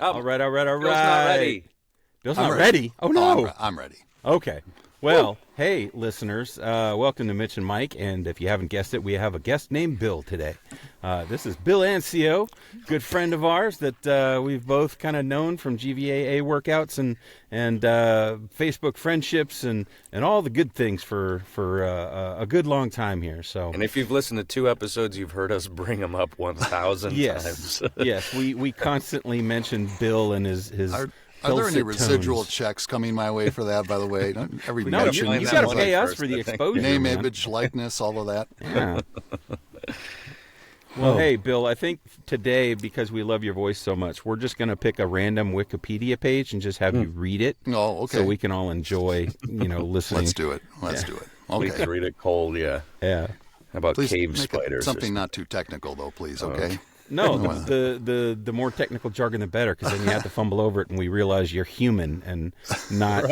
All right. Bill's not ready. Bill's not ready? Oh, no. I'm ready. Okay. Well, hey, listeners, welcome to Mitch and Mike, and if you haven't guessed it, we have a guest named Bill today. This is Bill Anciaux, good friend of ours that we've both kind of known from GVAA workouts and Facebook friendships and all the good things for a good long time here. So, and if you've listened to 2 episodes, you've heard us bring him up 1,000 times. Yes, we constantly mention Bill and his Are there any dulcet residual tones. checks coming my way for that, by the way? Every No, mention you is got to like pay us for the exposure, name, man. image, likeness, all of that. Yeah. Well, hey, Bill, I think today, because we love your voice so much, we're just going to pick a random Wikipedia page and just have you read it. Oh, okay. So we can all enjoy, listening. Let's do it. Let's do it. Okay. Please read it cold, yeah. Yeah. How about Please cave make spiders? it something not too technical, though, please, okay? No, the more technical jargon, the better, because then you have to fumble over it, and we realize you're human and not,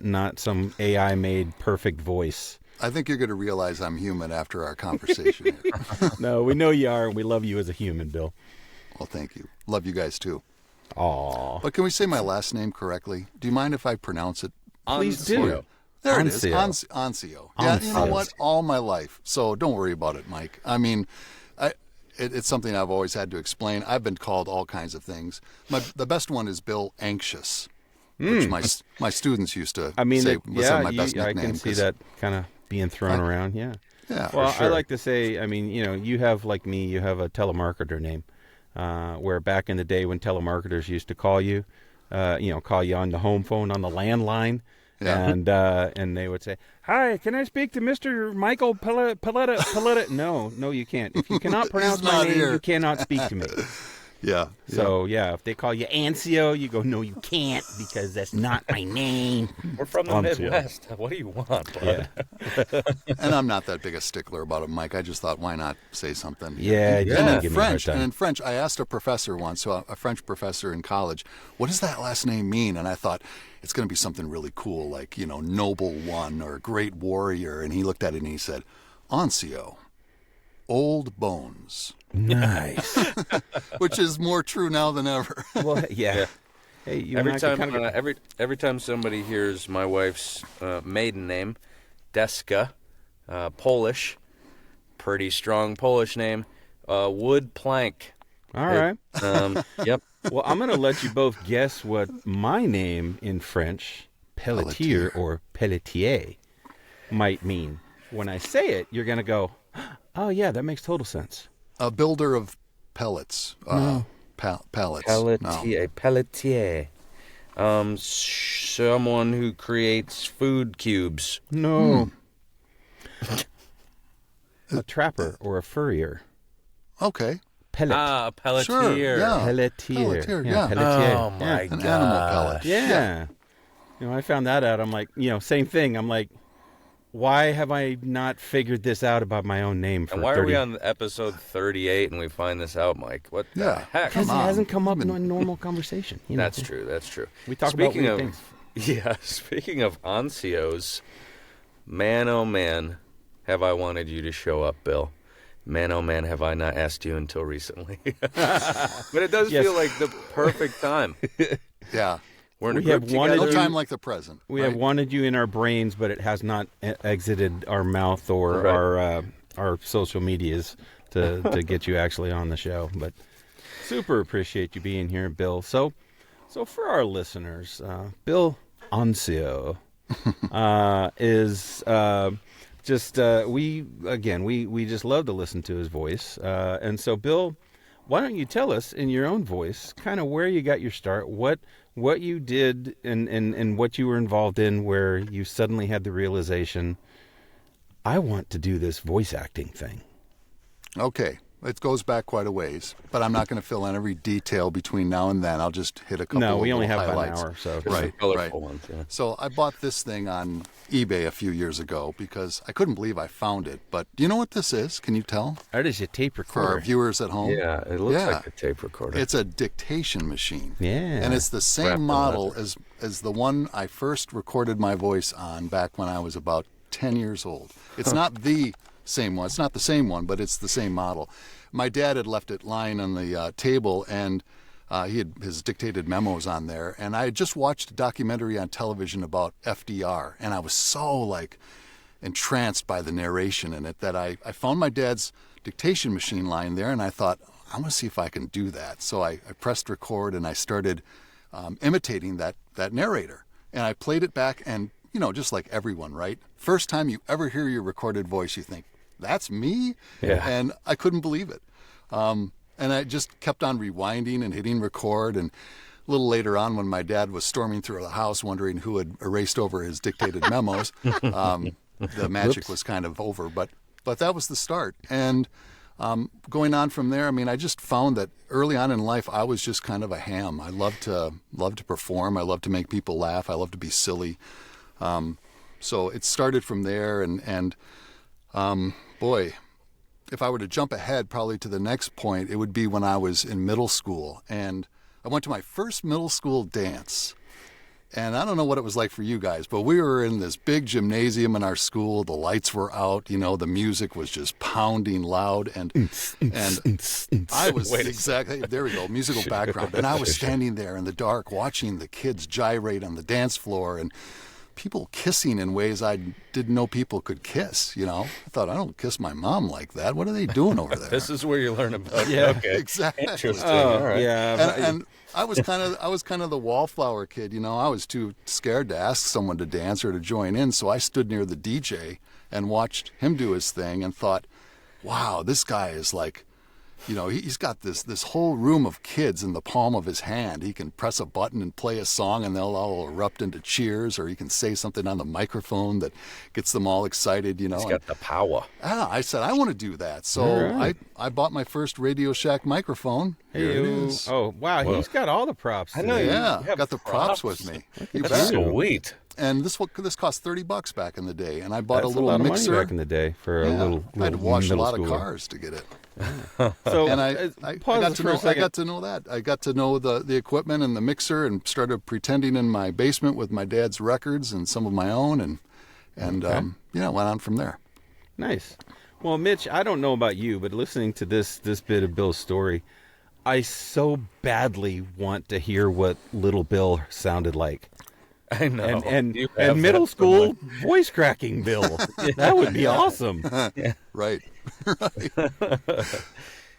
not some AI-made perfect voice. I think you're going to realize I'm human after our conversation here. No, we know you are, and we love you as a human, Bill. Well, thank you. Love you guys, too. Aw. But can we say my last name correctly? Do you mind if I pronounce it? Please do. There it is. Anciaux. Anciaux. Yeah, you know what? All my life. So don't worry about it, Mike. I mean, it's something I've always had to explain. I've been called all kinds of things. The best one is Bill Anxious, which my students used to say was some of my best nicknames. I can see that kind of being thrown around, yeah. Yeah, well, for sure. I like to say, I mean, you have, like me, you have a telemarketer name, where back in the day when telemarketers used to call you on the home phone, on the landline, and they would say, "Hi, can I speak to Mr. Michael Paletta?" No, you can't. If you cannot pronounce my name, you cannot speak to me. Yeah. So, if they call you Anciaux, you go, "No, you can't, because that's not my name." We're from the Midwest. What do you want, bud? Yeah. And I'm not that big a stickler about it, Mike. I just thought, why not say something? Yeah. And in French, I asked a professor once, a French professor in college, what does that last name mean? And I thought, it's going to be something really cool, like, noble one or great warrior. And he looked at it and he said, Anciaux, old bones. Nice. Which is more true now than ever. Well, yeah. Hey, every time somebody hears my wife's maiden name, Deska, Polish, pretty strong Polish name, wood plank. All right. Yep. Well, I'm going to let you both guess what my name in French, Pelletier or Pelletier, might mean. When I say it, you're going to go, "Oh, yeah, that makes total sense." A builder of pellets. Pallets. Pelletier. No. Pelletier. Someone who creates food cubes. No. A trapper or a furrier. Okay. Pellet. Ah, pelletier. Sure, yeah. Pelletier. Pelletier, yeah. Pelletier. Oh, my God. An animal pellet. Yeah. I found that out. I'm like, same thing. I'm like, why have I not figured this out about my own name for And why 30? are we on episode 38 and we find this out, Mike? What the heck? Because it hasn't come up in a normal conversation. That's true. We talk about weird things. Yeah, speaking of Anciaux, man, oh man, have I wanted you to show up, Bill. Man, oh man, have I not asked you until recently. But it does feel like the perfect time. Yeah. We're in a We group have wanted together. No time like the present. We right? have wanted you in our brains, but it has not exited our mouth or our social medias to get you actually on the show. But super appreciate you being here, Bill. So for our listeners, Bill Anciaux is we just love to listen to his voice. And so, Bill, why don't you tell us in your own voice kind of where you got your start, what you did and what you were involved in, where you suddenly had the realization, I want to do this voice acting thing. Okay. It goes back quite a ways, but I'm not going to fill in every detail between now and then. I'll just hit a couple No, of we only have highlights. about an hour, so. Right. Ones, yeah. So I bought this thing on eBay a few years ago because I couldn't believe I found it. But do you know what this is? Can you tell? That is a tape For our recorder. viewers at home? Yeah, it looks like a tape recorder. It's a dictation machine. Yeah. And it's the same model as the one I first recorded my voice on back when I was about 10 years old. It's not the same one. It's not the same one, but it's the same model. My dad had left it lying on the table, and He had his dictated memos on there, and I had just watched a documentary on television about FDR, and I was so like entranced by the narration in it that I found my dad's dictation machine lying there, and I thought, I'm going to see if I can do that. So I pressed record, and I started imitating that narrator, and I played it back, and just like everyone, right? First time you ever hear your recorded voice, you think, that's me? Yeah. And I couldn't believe it. And I just kept on rewinding and hitting record. And a little later on, when my dad was storming through the house wondering who had erased over his dictated memos, the magic was kind of over. But that was the start. And going on from there, I mean, I just found that early on in life, I was just kind of a ham. I loved to perform. I loved to make people laugh. I loved to be silly. So it started from there. And boy, if I were to jump ahead probably to the next point, it would be when I was in middle school. And I went to my first middle school dance. And I don't know what it was like for you guys, but we were in this big gymnasium in our school. The lights were out. The music was just pounding loud. And I was exactly, there we go, musical background. And I was standing there in the dark watching the kids gyrate on the dance floor and people kissing in ways I didn't know people could kiss. I thought, I don't kiss my mom like that. What are they doing over there? This is where you learn about. Yeah, okay. Exactly. Interesting. All right. Yeah, And I was kind of the wallflower kid. I was too scared to ask someone to dance or to join in, so I stood near the DJ and watched him do his thing and thought, wow, this guy is like, he's got this whole room of kids in the palm of his hand. He can press a button and play a song and they'll all erupt into cheers, or he can say something on the microphone that gets them all excited, He's got the power. I said, I want to do that. So right. I bought my first Radio Shack microphone. Here it is. Oh, wow. He's got all the props. I know today. Yeah, You have got the props with me. You That's bet. sweet. And this cost $30 back in the day, and I bought That's a little lot of mixer. money back in the day for a Yeah, little I had to wash a middle lot of schooler. cars to get it. So And I pause got this to for a know I second. got to know that. I got to know the equipment and the mixer, and started pretending in my basement with my dad's records and some of my own, and went on from there. Nice. Well, Mitch, I don't know about you, but listening to this bit of Bill's story, I so badly want to hear what little Bill sounded like. I know. And You have middle that school voice cracking Bill. That would be awesome. Right.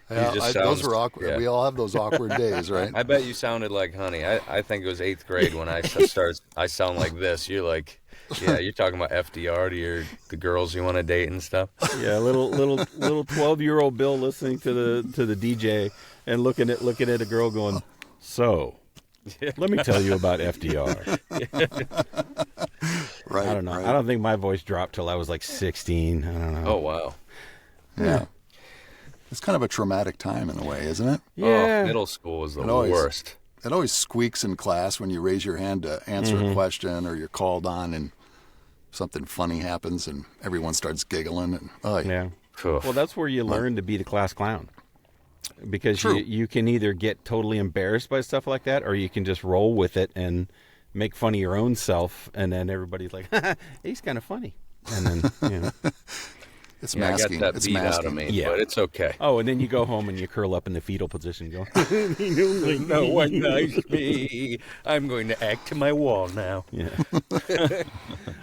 just Those sounds- were awkward. yeah. We all have those awkward days, right? I bet you sounded like honey. I think it was 8th grade when I I sound like this. You're like, yeah, you're talking about FDR to the girls you want to date and stuff. Yeah, little 12-year-old Bill listening to the DJ and looking at a girl going, so let me tell you about FDR. Right. I don't know. Right. I don't think my voice dropped till I was like 16. I don't know. Oh wow. Yeah. It's kind of a traumatic time in a way, isn't it? Yeah. Oh, middle school was the It always- worst. It always squeaks in class when you raise your hand to answer a question, or you're called on and something funny happens and everyone starts giggling. And Yeah. Oof. Well, that's where you learn to be the class clown. Because True. you can either get totally embarrassed by stuff like that, or you can just roll with it and make fun of your own self, and then everybody's like, he's kind of funny. And then, it's Yeah, I got masking. that It's beat masking. out of me, Yeah. but it's okay. Oh, and then you go home and you curl up in the fetal position going, No one likes me. I'm going to act to my wall now. yeah.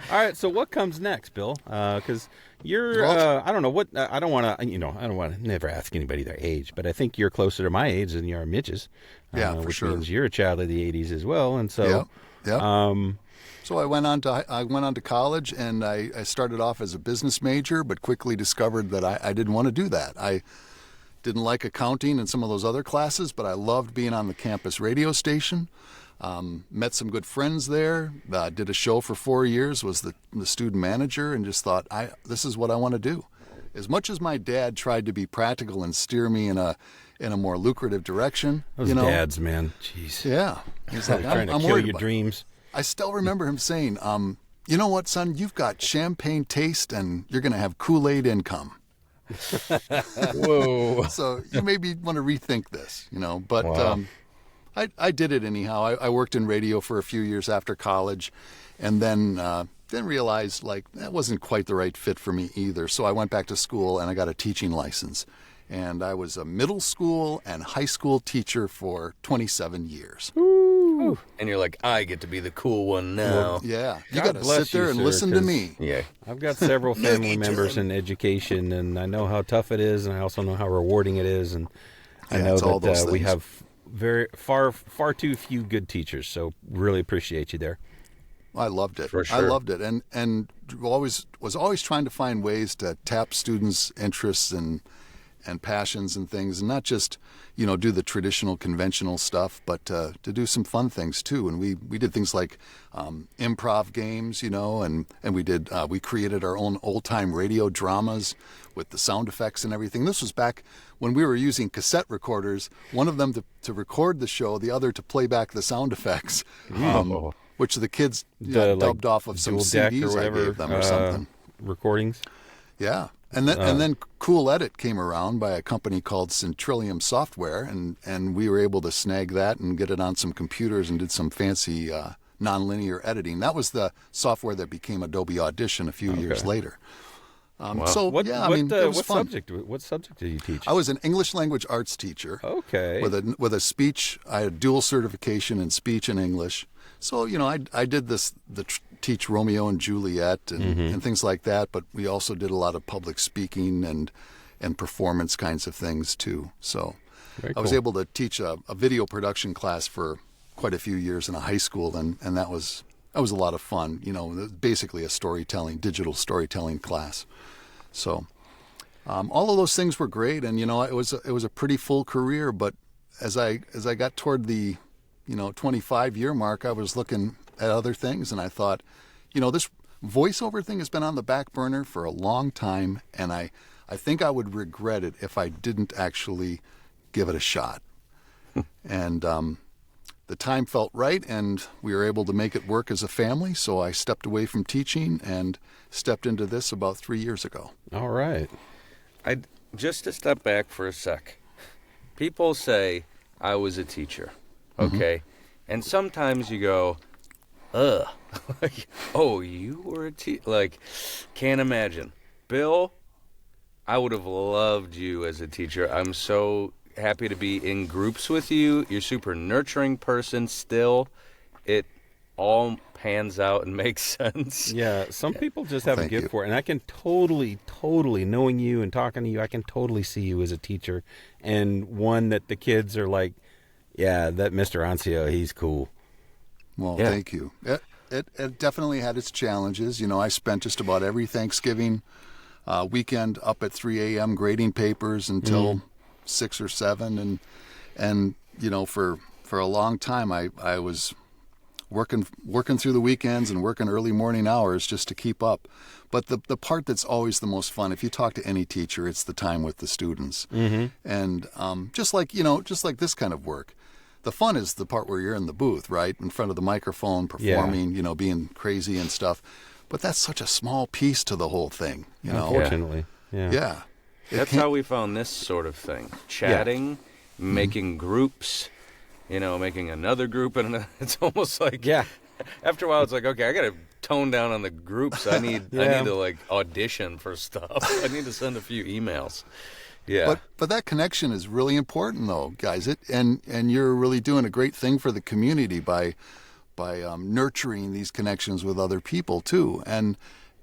All right, so what comes next, Bill? Because you're, Well, I don't know what, I don't want to never ask anybody their age, but I think you're closer to my age than you are Mitch's. Yeah, for which sure. means you're a child of the 80s as well. And so, Yeah. So I went on to college, and I started off as a business major, but quickly discovered that I didn't want to do that. I didn't like accounting and some of those other classes, but I loved being on the campus radio station. Met some good friends there. Did a show for 4 years. Was the student manager, and just thought, this is what I want to do. As much as my dad tried to be practical and steer me in a more lucrative direction, those dads, man, jeez. Yeah, he's like, Trying to I'm kill worried your about dreams. I still remember him saying, you know what, son, you've got champagne taste and you're going to have Kool-Aid income. Whoa. So you maybe want to rethink this, But Wow. I did it anyhow. I worked in radio for a few years after college, and then realized that wasn't quite the right fit for me either. So I went back to school and I got a teaching license. and I was a middle school and high school teacher for 27 years. Ooh. And you're like, I get to be the cool one now. Yeah, you God got to bless sit there you, and sir, listen to 'cause me. Yeah. I've got several family Noogie members John. in education, and I know how tough it is, and I also know how rewarding it is, and I Yeah, know it's all those that we things. have far too few good teachers. So really appreciate you there. I loved it. For sure. I loved it, and was always trying to find ways to tap students' interests and passions and things, and not just do the traditional conventional stuff, but to do some fun things too. And we did things like improv games, and we created our own old time radio dramas with the sound effects and everything. This was back when we were using cassette recorders. One of them to record the show, the other to play back the sound effects. Which the kids dubbed off of some dual deck or CDs whatever, I gave them or something. Recordings. Yeah. And then Cool Edit came around by a company called Centrillium Software, and we were able to snag that and get it on some computers and did some fancy nonlinear editing. That was the software that became Adobe Audition a few years later. So What it was fun. What subject did you teach? I was an English language arts teacher. Okay. With a speech, I had dual certification in speech and English. So I did teach Romeo and Juliet and things like that. But we also did a lot of public speaking and performance kinds of things too. So Very I was cool. able to teach a video production class for quite a few years in a high school, and that was a lot of fun. Basically a digital storytelling class. So all of those things were great, and it was a pretty full career. But as I got toward the 25-year mark, I was looking at other things, and I thought, this voiceover thing has been on the back burner for a long time, and I think I would regret it if I didn't actually give it a shot. And the time felt right, and we were able to make it work as a family, so I stepped away from teaching and stepped into this about 3 years ago. All right. Just to step back for a sec. People say, I was a teacher. Okay. And sometimes you go, ugh. Like, oh, you were a teacher? Like, can't imagine. Bill, I would have loved you as a teacher. I'm so happy to be in groups with you. You're a super nurturing person still. It all pans out and makes sense. Yeah, some people just have a Thank gift you. for it, and I can totally, knowing you and talking to you, I can totally see you as a teacher, and one that the kids are like, yeah, that Mr. Anciaux, he's cool. Well, Yeah. thank you. It definitely had its challenges. I spent just about every Thanksgiving weekend up at 3 a.m. grading papers until 6 or 7, and for a long time I was working through the weekends and working early morning hours just to keep up. But the part that's always the most fun, if you talk to any teacher, it's the time with the students. And just like this kind of work, the fun is the part where you're in the booth, right, in front of the microphone, performing, being crazy and stuff. But that's such a small piece to the whole thing, Unfortunately. Yeah. Yeah. That's how we found this sort of thing. Chatting, making groups, making another group. And it's almost like, Yeah. after a while, it's like, okay, I got to tone down on the groups. I need to like audition for stuff. I need to send a few emails. Yeah. But that connection is really important, though, guys. And you're really doing a great thing for the community by nurturing these connections with other people too, and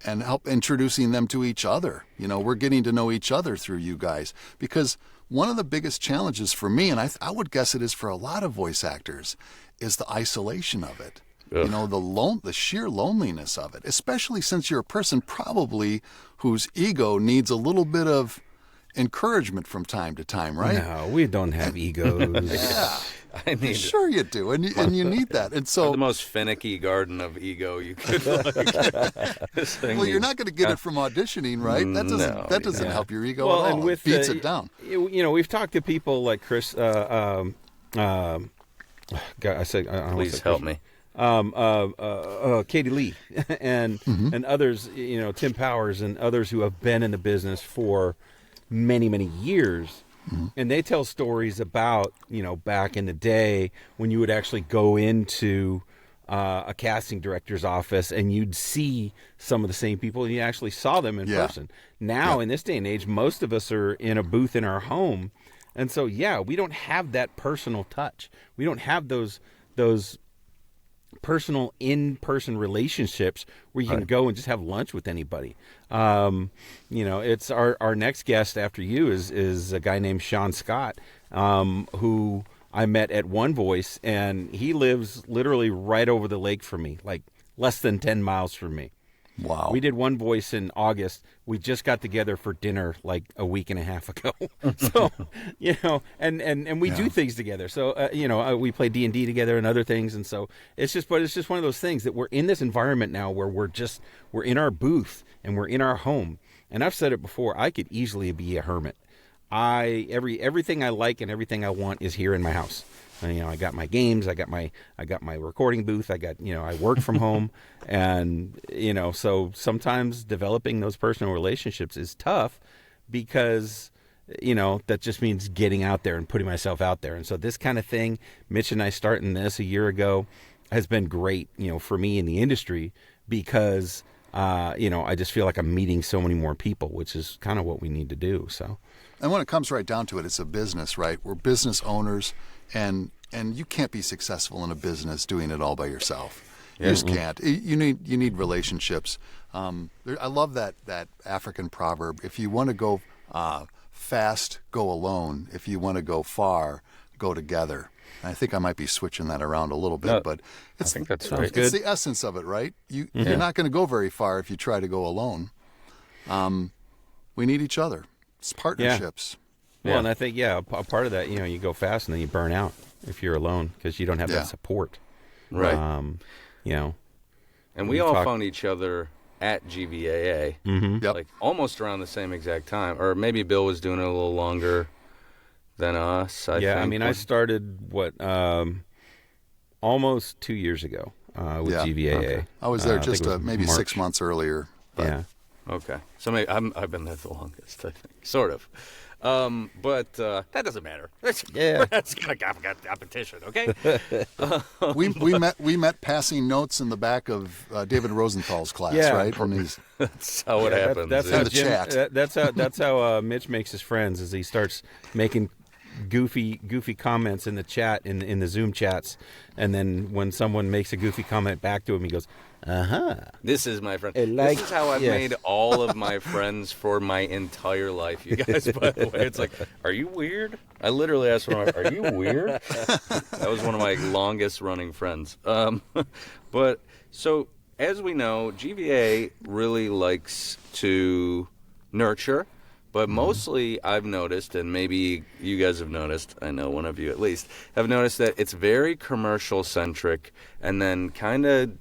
help introducing them to each other. We're getting to know each other through you guys, because one of the biggest challenges for me, and I would guess it is for a lot of voice actors, is the isolation of it. Ugh. The sheer loneliness of it, especially since you're a person probably whose ego needs a little bit of encouragement from time to time, right? No, we don't have egos. Yeah. I need Sure you do, and you need that. And so, the most finicky garden of ego you could like. This thing well, you're needs- not going to get it from auditioning, right? That doesn't help your ego Well, at all. and with It beats the- it down. We've talked to people like Chris. God, I said, I almost Please said help Chris. me. Katie Lee and others, Tim Powers and others who have been in the business for many, many years. And they tell stories about, back in the day when you would actually go into a casting director's office, and you'd see some of the same people, and you actually saw them in person. Now, in this day and age, most of us are in a booth in our home, and so we don't have that personal touch. We don't have those personal in-person relationships where you can go and just have lunch with anybody. It's our next guest after you is a guy named Sean Scott, who I met at One Voice, and he lives literally right over the lake from me, like less than 10 miles from me. Wow. We did One Voice in August. We just got together for dinner like a week and a half ago. So, and we do things together. So, we play D&D together and other things. And so it's just one of those things that we're in this environment now where we're in our booth and we're in our home. And I've said it before, I could easily be a hermit. Everything I like and everything I want is here in my house. And, I got my games, I got my recording booth, I work from home, and so sometimes developing those personal relationships is tough because that just means getting out there and putting myself out there. And so this kind of thing, Mitch and I starting this a year ago, has been great, for me in the industry because I just feel like I'm meeting so many more people, which is kind of what we need to do. So. And when it comes right down to it, it's a business, right? We're business owners, and you can't be successful in a business doing it all by yourself. You just can't. You need relationships. I love that African proverb: if you want to go fast, go alone. If you want to go far, go together. And I think I might be switching that around a little bit, but I think that's right. It's the essence of it, right? You're not going to go very far if you try to go alone. We need each other. It's partnerships. Well, and I think, a part of that, you go fast and then you burn out if you're alone because you don't have that support. Right. And we all found each other at GVAA, Yep. almost around the same exact time. Or maybe Bill was doing it a little longer than us, I think. I started, almost 2 years ago with GVAA. Okay. I was there just maybe March. 6 months earlier. But. Yeah. Okay. So maybe I've been there the longest, I think. Sort of. But that doesn't matter. That's kind of competition, okay? we met passing notes in the back of David Rosenthal's class, right? When that's how it happens. That's how Jim, that's how Mitch makes his friends. Is he starts making goofy comments in the chat in the Zoom chats, and then when someone makes a goofy comment back to him, he goes, This is my friend. This is how I've made all of my friends for my entire life, you guys, by the way. It's like, are you weird? I literally asked one of my, are you weird? That was one of my longest running friends. But so as we know, GVA really likes to nurture, but mostly I've noticed, and maybe you guys have noticed, I know one of you at least, have noticed that it's very commercial centric, and then kind of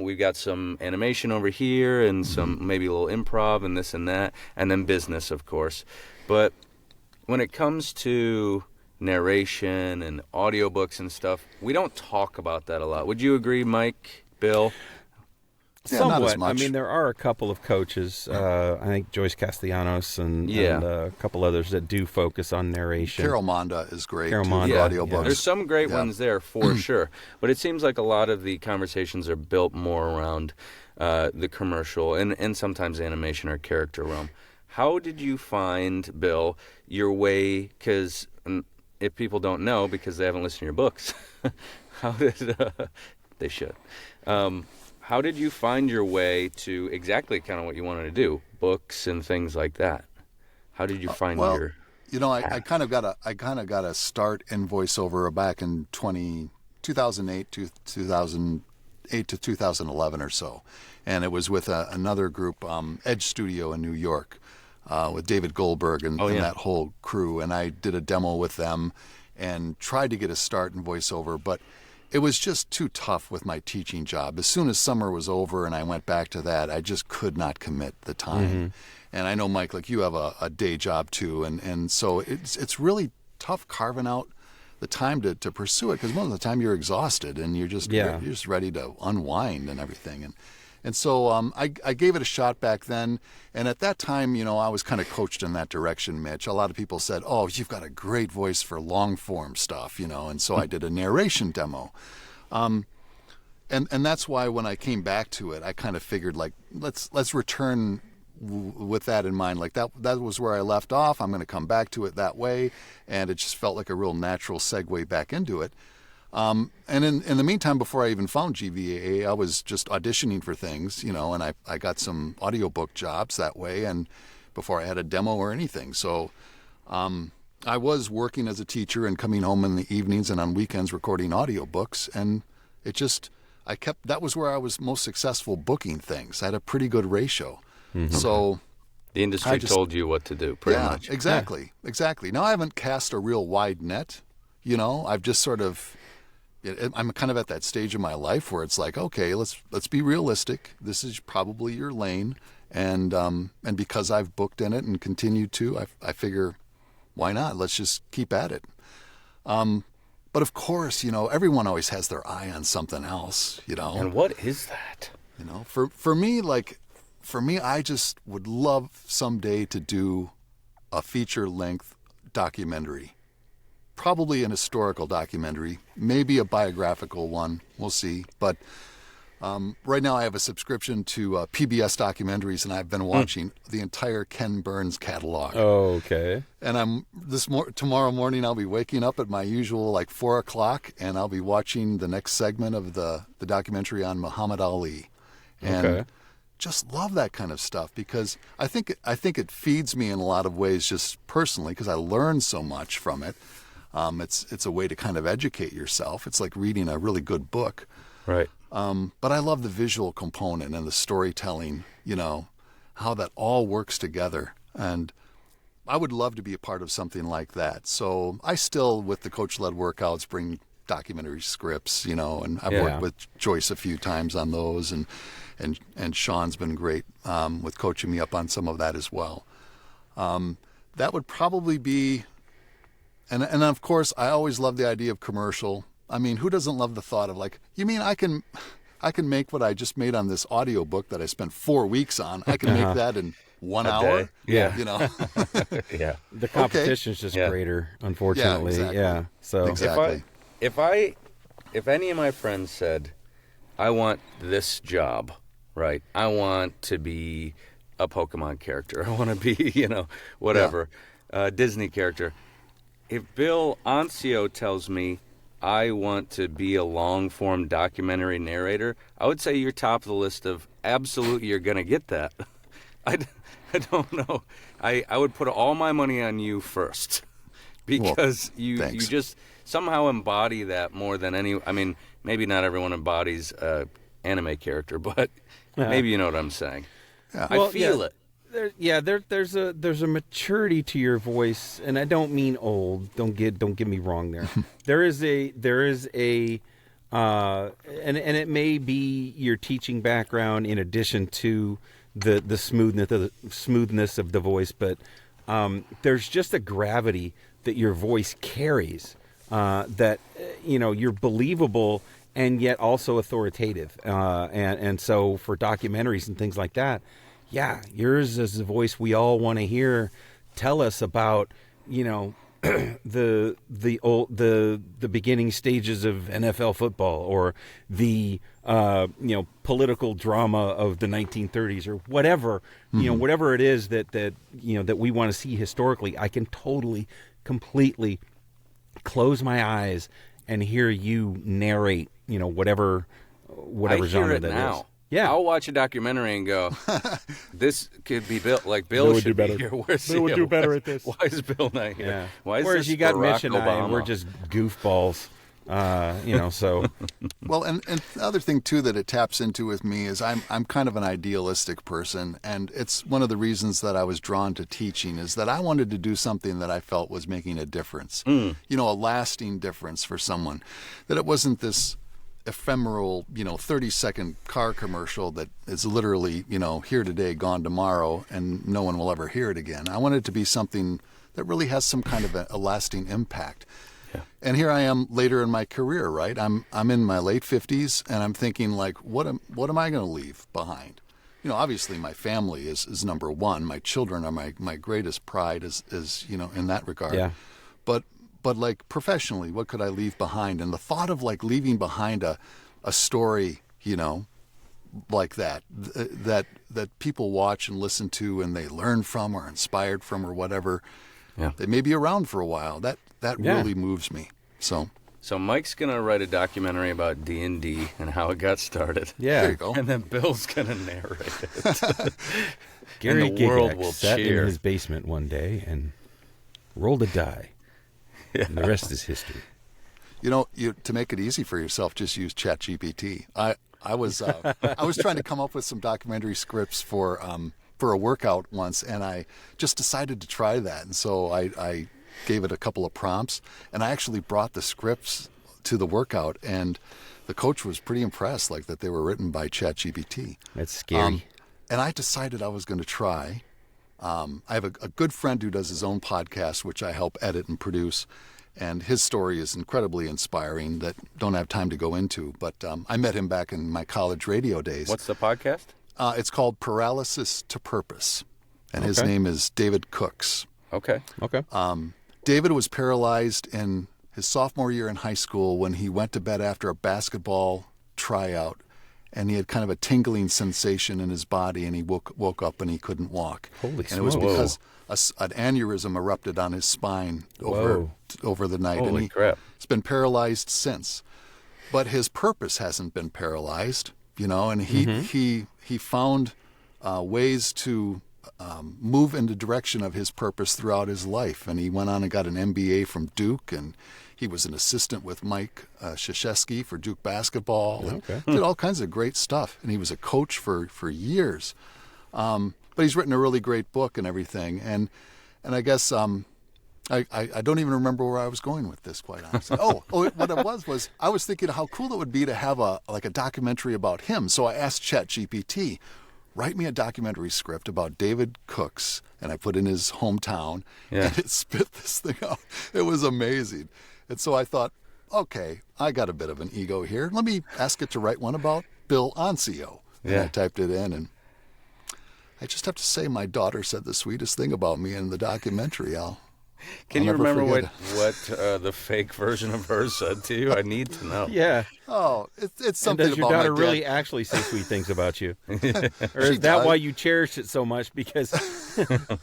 we've got some animation over here and some maybe a little improv and this and that, and then business, of course. But when it comes to narration and audiobooks and stuff, we don't talk about that a lot. Would you agree, Mike, Bill? Yeah, not as Somewhat. much. I mean, there are a couple of coaches. I think Joyce Castellanos and a couple others that do focus on narration. Carol Monda is great. Carol too, Monda, for audiobooks. There's some great ones there for sure, but it seems like a lot of the conversations are built more around the commercial and sometimes animation or character realm. How did you find, Bill, your way? Because if people don't know, because they haven't listened to your books, how did they should? How did you find your way to exactly kind of what you wanted to do, books and things like that? How did you find your? I kind of got a start in voiceover back in 2008 to 2011 or so, and it was with another group, Edge Studio in New York, with David Goldberg and that whole crew, and I did a demo with them and tried to get a start in voiceover, but it was just too tough with my teaching job. As soon as summer was over and I went back to that, I just could not commit the time. And I know, Mike, like you have a day job too, and so it's really tough carving out the time to pursue it, because most of the time you're exhausted and you're just ready to unwind and everything. And so I gave it a shot back then, and at that time, I was kind of coached in that direction, Mitch. A lot of people said, "Oh, you've got a great voice for long form stuff," and so I did a narration demo. and that's why when I came back to it, I kind of figured like let's return with that in mind. Like that was where I left off. I'm going to come back to it that way, and it just felt like a real natural segue back into it. And in the meantime, before I even found GVAA, I was just auditioning for things, and I got some audiobook jobs that way, and before I had a demo or anything. So I was working as a teacher and coming home in the evenings and on weekends recording audiobooks, and that was where I was most successful booking things. I had a pretty good ratio. Mm-hmm. So the industry told you what to do, pretty much. Exactly. Now I haven't cast a real wide net, I've just sort of, I'm kind of at that stage of my life where it's like, okay, let's be realistic. This is probably your lane. And because I've booked in it and continue to, I figure, why not? Let's just keep at it. But of course, everyone always has their eye on something else, And what is that? For me, I just would love someday to do a feature-length documentary. Probably an historical documentary, maybe a biographical one. We'll see. But right now I have a subscription to PBS documentaries, and I've been watching the entire Ken Burns catalog. Oh, okay. And tomorrow morning I'll be waking up at my usual 4 o'clock, and I'll be watching the next segment of the documentary on Muhammad Ali. And just love that kind of stuff because I think it feeds me in a lot of ways just personally because I learn so much from it. It's a way to kind of educate yourself. It's like reading a really good book. Right. But I love the visual component and the storytelling, how that all works together. And I would love to be a part of something like that. So I still, with the coach-led workouts, bring documentary scripts, and I've worked with Joyce a few times on those, and Sean's been great with coaching me up on some of that as well. That would probably be, and of course, I always love the idea of commercial. I mean, who doesn't love the thought of you mean I can make what I just made on this audiobook that I spent 4 weeks on? I can make that in 1 hour. Day. Yeah. Yeah. The competition's just greater, unfortunately. Yeah, exactly. Yeah. So exactly. If any of my friends said, I want this job, right? I want to be a Pokemon character. I want to be, whatever, Disney character. If Bill Anciaux tells me I want to be a long-form documentary narrator, I would say you're top of the list of absolutely you're going to get that. I don't know. I would put all my money on you first because you just somehow embody that more than any. I mean, maybe not everyone embodies anime character, but maybe you know what I'm saying. Yeah. I feel it. There's a maturity to your voice, and I don't mean old. Don't get me wrong there. there is a and it may be your teaching background in addition to the smoothness of the voice, but there's just a gravity that your voice carries that you're believable and yet also authoritative, and so for documentaries and things like that. Yeah, yours is the voice we all want to hear. Tell us about, the beginning stages of NFL football, or the political drama of the 1930s, or whatever whatever it is that we want to see historically. I can totally, completely close my eyes and hear you narrate, whatever genre that is. Yeah, I'll watch a documentary and go, this could be Bill. Like Bill should be here. Where's Bill would do better at this. Why is Bill not here? Yeah. Why is Whereas this you got Barack Mitch and Obama? I, and we're just goofballs. So. Well, and the other thing too that it taps into with me is I'm kind of an idealistic person, and it's one of the reasons that I was drawn to teaching is that I wanted to do something that I felt was making a difference. A lasting difference for someone. That it wasn't this ephemeral, 30-second car commercial that is literally, here today, gone tomorrow, and no one will ever hear it again. I want it to be something that really has some kind of a lasting impact. Yeah. And here I am later in my career, right? I'm in my late 50s, and I'm thinking, what am I going to leave behind? Obviously my family is number one. My children are my greatest pride is in that regard. Yeah. But professionally, what could I leave behind? And the thought of leaving behind a a story, like that people watch and listen to and they learn from or inspired from or whatever. Yeah. They may be around for a while. That really moves me. So Mike's gonna write a documentary about D&D and how it got started. Yeah. there you go. And then Bill's gonna narrate it. Gary and the world will sat cheer. in his basement one day and rolled a die. Yeah. And the rest is history. To make it easy for yourself, just use ChatGPT. I was trying to come up with some documentary scripts for a workout once, and I just decided to try that. And so I gave it a couple of prompts, and I actually brought the scripts to the workout, and the coach was pretty impressed, like that they were written by ChatGPT. That's scary. And I decided I was going to try. I have a good friend who does his own podcast, which I help edit and produce. And his story is incredibly inspiring that don't have time to go into. But I met him back in my college radio days. What's the podcast? It's called Paralysis to Purpose. And his name is David Cooks. Okay. David was paralyzed in his sophomore year in high school when he went to bed after a basketball tryout. And he had kind of a tingling sensation in his body, and he woke up and he couldn't walk. Holy And it was smokes. because an aneurysm erupted on his spine over the night. Holy and crap. he's been paralyzed since. But his purpose hasn't been paralyzed, and he found ways to move in the direction of his purpose throughout his life. And he went on and got an MBA from Duke, and he was an assistant with Mike Krzyzewski for Duke basketball. And did all kinds of great stuff. And he was a coach for years. But he's written a really great book and everything. And I guess I don't even remember where I was going with this, quite honestly. What it was I was thinking how cool it would be to have a documentary about him. So I asked ChatGPT, write me a documentary script about David Cooks, and I put in his hometown, and it spit this thing out. It was amazing. And so I thought, okay, I got a bit of an ego here. Let me ask it to write one about Bill Anciaux. And I typed it in, and I just have to say my daughter said the sweetest thing about me in the documentary. Can you never remember forget what the fake version of her said to you? I need to know. Yeah. Oh, it's And something does your about daughter my dad. really actually say sweet things about you? Or She is that does. why you cherish it so much? Because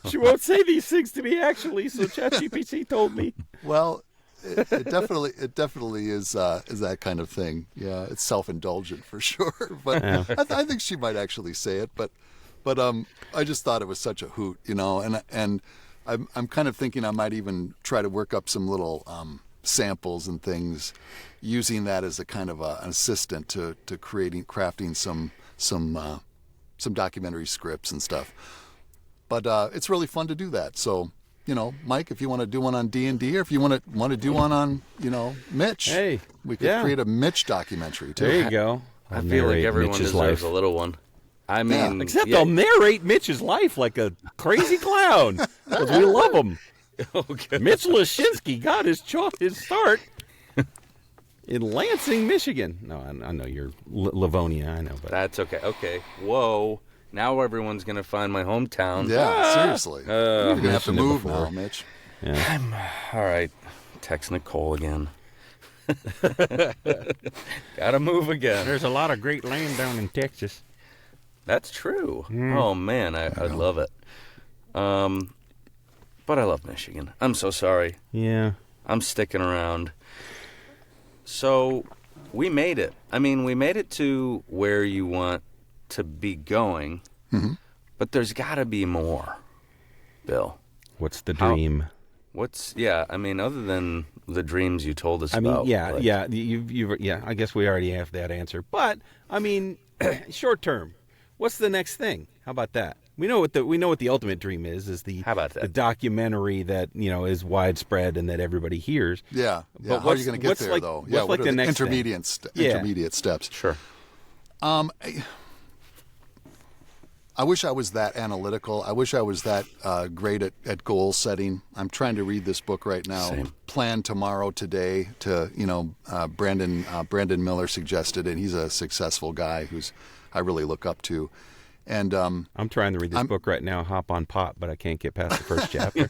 she won't say these things to me, actually, so ChatGPT told me. Well, it definitely is that kind of thing. Yeah, it's self-indulgent for sure. But I think she might actually say it. But I just thought it was such a hoot, and I'm kind of thinking I might even try to work up some little samples and things, using that as a kind of an assistant to crafting some documentary scripts and stuff. But it's really fun to do that. So, Mike, if you want to do one on D&D, or if you want to do one on, Mitch, Hey, we could create a Mitch documentary too. There you go. I feel like everyone Mitch's deserves life. a little one. I mean, Except I'll narrate Mitch's life like a crazy clown, because we love him. Okay. Mitch Lashinsky got his start in Lansing, Michigan. No, I know you're Livonia, I know. But That's okay. Okay. Whoa. Now everyone's going to find my hometown. Yeah, seriously. You're gonna have to mentioned it move before. now, Mitch. All right. Text Nicole again. Gotta move again. there's a lot of great land down in Texas. That's true. Oh, man. I love it. But I love Michigan. I'm so sorry. Yeah. I'm sticking around. So we made it. I mean, we made it to where you want to be going, but there's got to be more, Bill. What's the dream? Other than the dreams you told us I mean, about. I guess we already have that answer. But I mean, short term, what's the next thing? How about that? We know what the ultimate dream is the How about that? the documentary that is widespread and that everybody hears. Yeah. But How are you going to get what's there, like- though? what's Yeah. like What are the next thing? intermediate steps? Sure. I wish I was that analytical. I wish I was that great at goal setting. I'm trying to read this book right now, Same. Plan Tomorrow Today, Brandon Miller suggested it. He's a successful guy who's I really look up to. And I'm trying to read this book right now, Hop on Pop, but I can't get past the first chapter.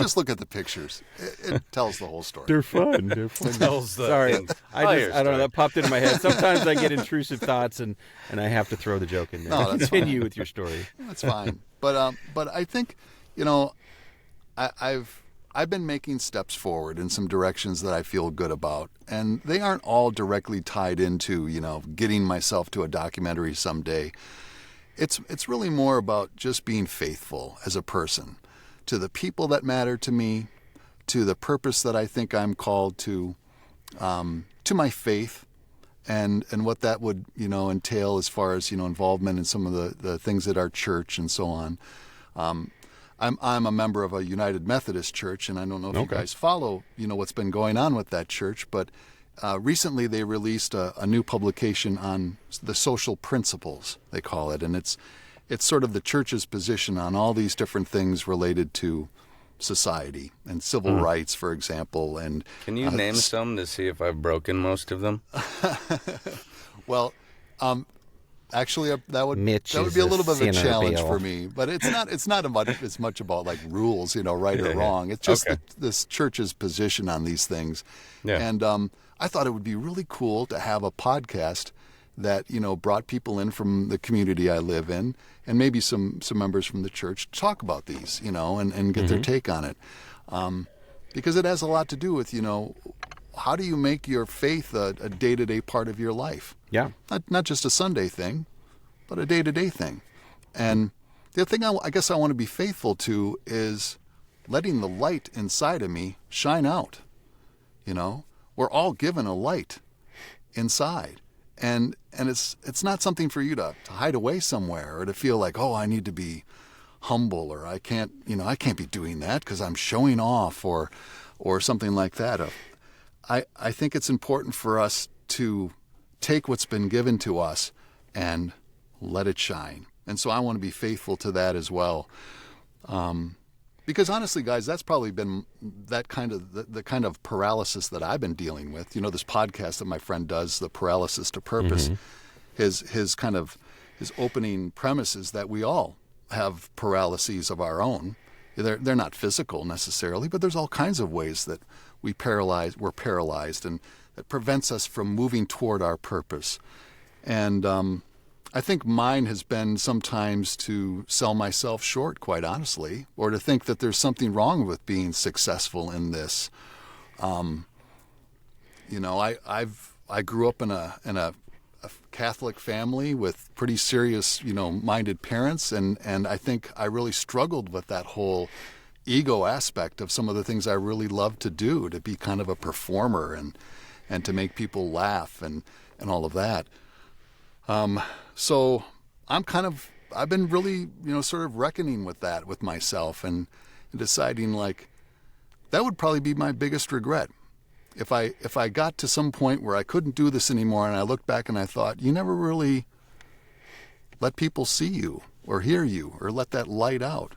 Just look at the pictures. It tells the whole story. They're fun. They're fun. Tells the Sorry, entire I don't know. story. That popped into my head. Sometimes I get intrusive thoughts, and I have to throw the joke in there. No, that's Continue fine. with your story. That's fine. But I think, you know, I've been making steps forward in some directions that I feel good about, and they aren't all directly tied into, you know, getting myself to a documentary someday. It's really more about just being faithful as a person to the people that matter to me, to the purpose that I think I'm called to my faith, and what that would, you know, entail as far as, you know, involvement in some of the things at our church and so on. I'm a member of a United Methodist church, and I don't know if you guys follow, you know, what's been going on with that church, but recently they released a new publication on the social principles, they call it, and it's sort of the church's position on all these different things related to society and civil rights, for example. And Can you name some to see if I've broken most of them? well, actually, that would Mitch be is a little bit of a sinner, challenge Bill. for me. But it's not as much about like rules, you know, right or wrong. It's just this church's position on these things. Yeah. And I thought it would be really cool to have a podcast that, you know, brought people in from the community I live in, and maybe some members from the church to talk about these, you know, and get their take on it. Because it has a lot to do with, you know, how do you make your faith a day-to-day part of your life? Yeah. Not just a Sunday thing, but a day-to-day thing. And the thing I guess I want to be faithful to is letting the light inside of me shine out. You know, we're all given a light inside. And it's not something for you to hide away somewhere or to feel like, oh, I need to be humble, or I can't be doing that because I'm showing off or something like that. I think it's important for us to take what's been given to us and let it shine. And so I want to be faithful to that as well. Because honestly, guys, that's probably been that kind of the kind of paralysis that I've been dealing with. You know, this podcast that my friend does, the Paralysis to Purpose, his opening premise is that we all have paralyses of our own. They're not physical necessarily, but there's all kinds of ways that we're paralyzed, and that prevents us from moving toward our purpose. And I think mine has been sometimes to sell myself short, quite honestly, or to think that there's something wrong with being successful in this. You know, I grew up in a Catholic family with pretty serious, you know, minded parents, and I think I really struggled with that whole ego aspect of some of the things I really love to do, to be kind of a performer and to make people laugh and all of that. So I've been really, you know, sort of reckoning with that with myself and deciding like that would probably be my biggest regret. If I got to some point where I couldn't do this anymore and I looked back and I thought, you never really let people see you or hear you or let that light out.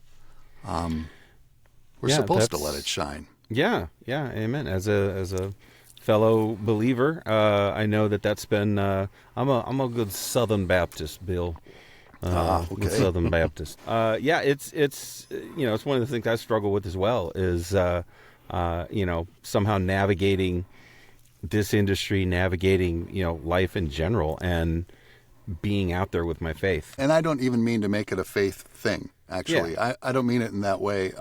We're supposed to let it shine. Yeah, amen. As a fellow believer, I know that's been. I'm a good Southern Baptist, Bill. Okay. Good Southern Baptist. Yeah, it's you know, it's one of the things I struggle with as well. Is you know, somehow navigating this industry, navigating, you know, life in general, and being out there with my faith. And I don't even mean to make it a faith thing. Actually, Yeah. I don't mean it in that way.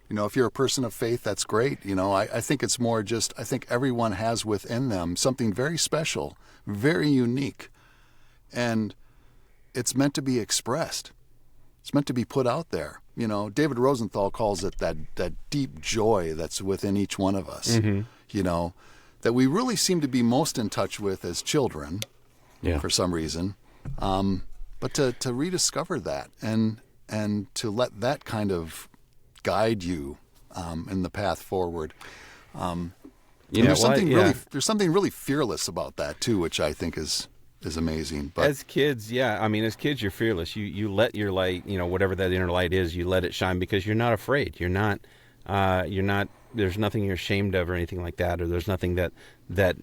You know, if you're a person of faith, that's great. You know, I think it's more just, I think everyone has within them something very special, very unique. And it's meant to be expressed. It's meant to be put out there. You know, David Rosenthal calls it that deep joy that's within each one of us, you know, that we really seem to be most in touch with as children for some reason. But to rediscover that and to let that kind of guide you in the path forward. There's something really fearless about that too, which I think is amazing. But as kids, as kids, you're fearless. You let your light, you know, whatever that inner light is, you let it shine because you're not afraid. You're not. There's nothing you're ashamed of or anything like that, or there's nothing that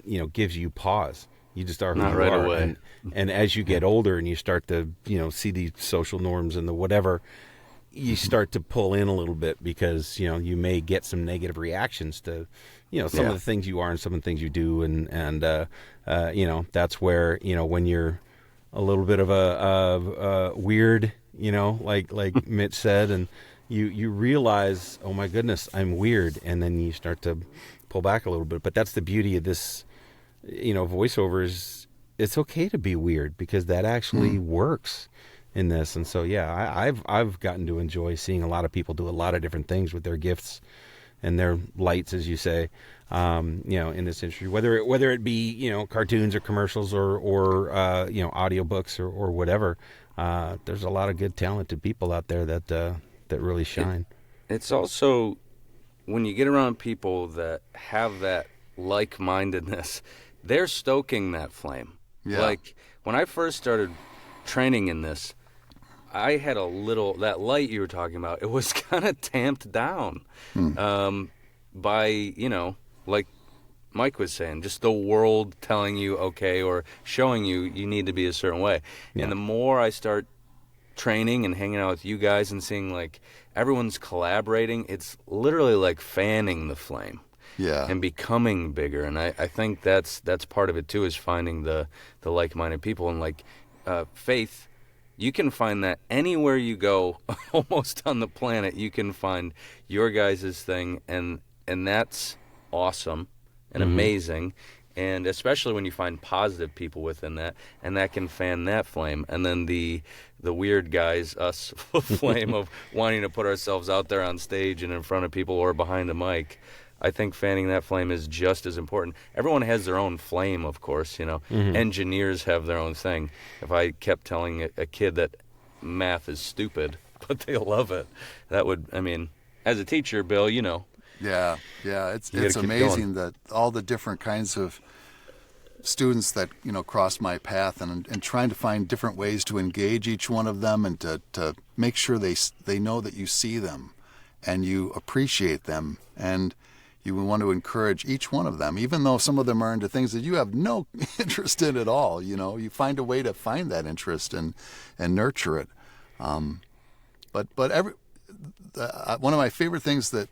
you know gives you pause. You just are who Not you right are. away. And as you get older and you start to, you know, see the social norms and the whatever, you start to pull in a little bit because, you may get some negative reactions to, some of the things you are and some of the things you do. And that's where, when you're a little bit of a weird, like Mitch said, and you realize, oh my goodness, I'm weird. And then you start to pull back a little bit. But that's the beauty of this, voiceovers. It's okay to be weird because that actually works in this. And so, I've gotten to enjoy seeing a lot of people do a lot of different things with their gifts and their lights, as you say, in this industry, whether it be, cartoons or commercials or audiobooks or whatever. There's a lot of good talented people out there that really shine. It's also when you get around people that have that like-mindedness, they're stoking that flame. Yeah. Like when I first started training in this, I had that light you were talking about, it was kind of tamped down by, like Mike was saying, just the world telling you, okay, or showing you need to be a certain way. Yeah. And the more I start training and hanging out with you guys and seeing like everyone's collaborating, it's literally like fanning the flame. Yeah. And becoming bigger. And I think that's part of it too, is finding the like-minded people. And like faith, you can find that anywhere you go, almost on the planet, you can find your guys' thing, and that's awesome and amazing. And especially when you find positive people within that, and that can fan that flame. And then the weird guys, us, flame of wanting to put ourselves out there on stage and in front of people or behind a mic. I think fanning that flame is just as important. Everyone has their own flame, of course, Engineers have their own thing. If I kept telling a kid that math is stupid, but they love it, that would, as a teacher, Bill, Yeah, it's amazing that all the different kinds of students that, cross my path and trying to find different ways to engage each one of them and to make sure they know that you see them and you appreciate them, and you want to encourage each one of them, even though some of them are into things that you have no interest in at all. You find a way to find that interest and nurture it. But one of my favorite things that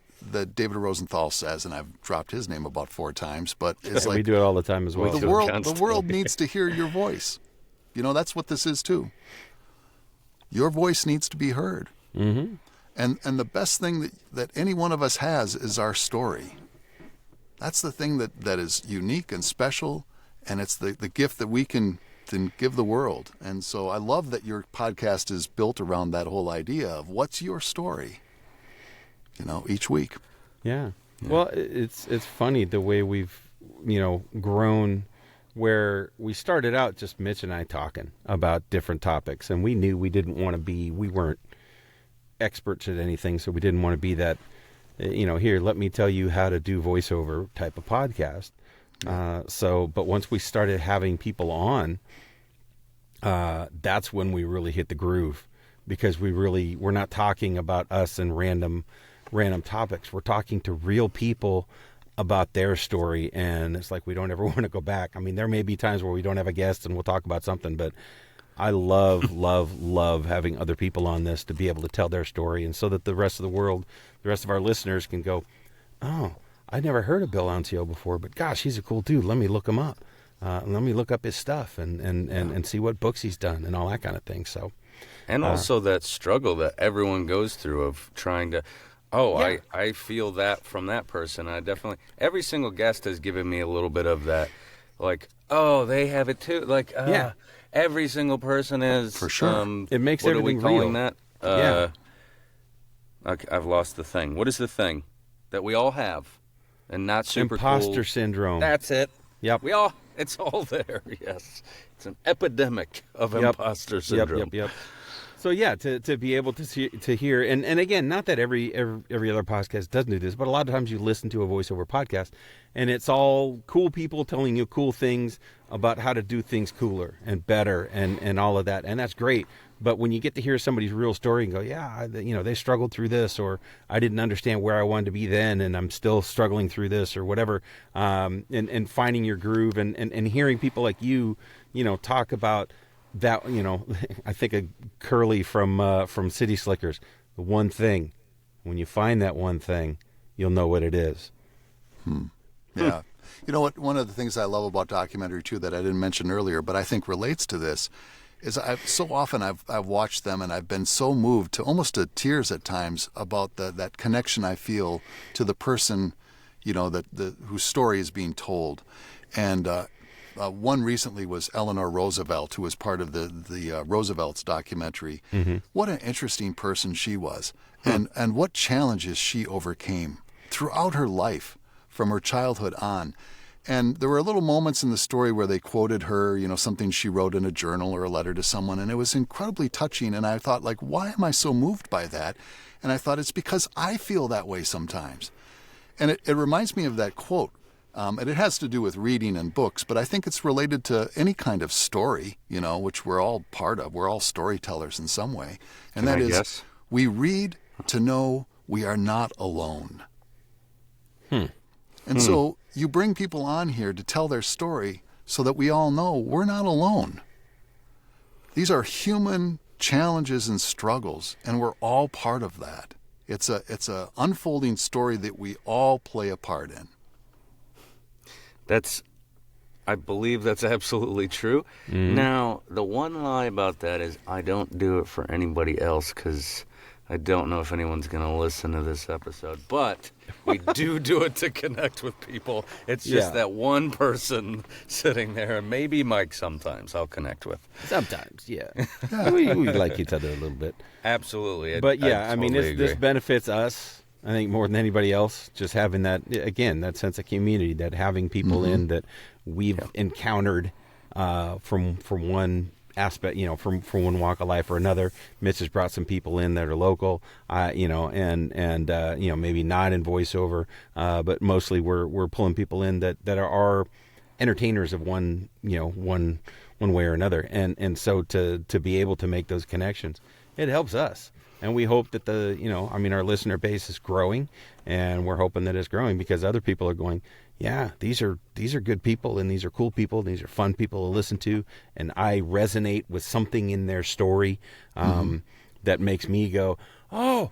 David Rosenthal says, and I've dropped his name about 4 times, but it's like we do it all the time as well. The world needs to hear your voice. That's what this is too. Your voice needs to be heard. Mm-hmm. And the best thing that any one of us has is our story. That's the thing that is unique and special, and it's the gift that we can give the world. And so I love that your podcast is built around that whole idea of what's your story, each week. Yeah. Well, it's funny the way we've, grown, where we started out just Mitch and I talking about different topics, and we knew we weren't experts at anything, so we didn't want to be that, here, let me tell you how to do voiceover type of podcast. But once we started having people on, that's when we really hit the groove, because we're not talking about us and random topics. We're talking to real people about their story, and it's like we don't ever want to go back. There may be times where we don't have a guest and we'll talk about something, but I love, love having other people on this to be able to tell their story, and so that the rest of the world, the rest of our listeners can go, oh, I never heard of Bill Anciaux before, but gosh, he's a cool dude. Let me look him up. Let me look up his stuff and see what books he's done and all that kind of thing. So, and also that struggle that everyone goes through of trying to, I feel that from that person. I definitely, every single guest has given me a little bit of that, like, oh, they have it too. Like, every single person is. For sure. It makes what everything are we calling real. that? Okay, I've lost the thing. What is the thing that we all have and not super Imposter cool? syndrome. That's it. Yep. It's all there, yes. It's an epidemic of imposter syndrome. Yep. So to be able to hear, and again, not that every other podcast doesn't do this, but a lot of times you listen to a voiceover podcast, and it's all cool people telling you cool things about how to do things cooler and better and all of that, and that's great. But when you get to hear somebody's real story and go, they struggled through this, or I didn't understand where I wanted to be then, and I'm still struggling through this, or whatever, and finding your groove, and hearing people like you, talk about that, I think of Curly from City Slickers. the one thing. When you find that one thing, you'll know what it is. Yeah. You know what? One of the things I love about documentary too that I didn't mention earlier, but I think relates to this, is I've watched them and I've been so moved to almost to tears at times about that connection I feel to the person, whose story is being told. And one recently was Eleanor Roosevelt, who was part of the Roosevelt's documentary. Mm-hmm. What an interesting person she was, and what challenges she overcame throughout her life, from her childhood on. And there were little moments in the story where they quoted her, something she wrote in a journal or a letter to someone, and it was incredibly touching. And I thought, why am I so moved by that? And I thought, it's because I feel that way sometimes. And it reminds me of that quote. And it has to do with reading and books, but I think it's related to any kind of story, which we're all part of. We're all storytellers in some way. And that is, we read to know we are not alone. And so you bring people on here to tell their story so that we all know we're not alone. These are human challenges and struggles, and we're all part of that. It's a unfolding story that we all play a part in. I believe that's absolutely true. Mm-hmm. Now, the one lie about that is I don't do it for anybody else because I don't know if anyone's going to listen to this episode. But we do it to connect with people. It's just that one person sitting there, and maybe Mike sometimes I'll connect with. Sometimes, yeah. we like each other a little bit. Absolutely. But I mean, this benefits us, I think, more than anybody else, just having that, again, that sense of community, that having people in that we've encountered from one aspect, from one walk of life or another. Mitch has brought some people in that are local, and maybe not in voiceover, but mostly we're pulling people in that are entertainers of one way or another, and so to be able to make those connections, it helps us. And we hope that our listener base is growing, and we're hoping that it's growing because other people are going, yeah, these are good people, and these are cool people, and these are fun people to listen to, and I resonate with something in their story that makes me go, oh,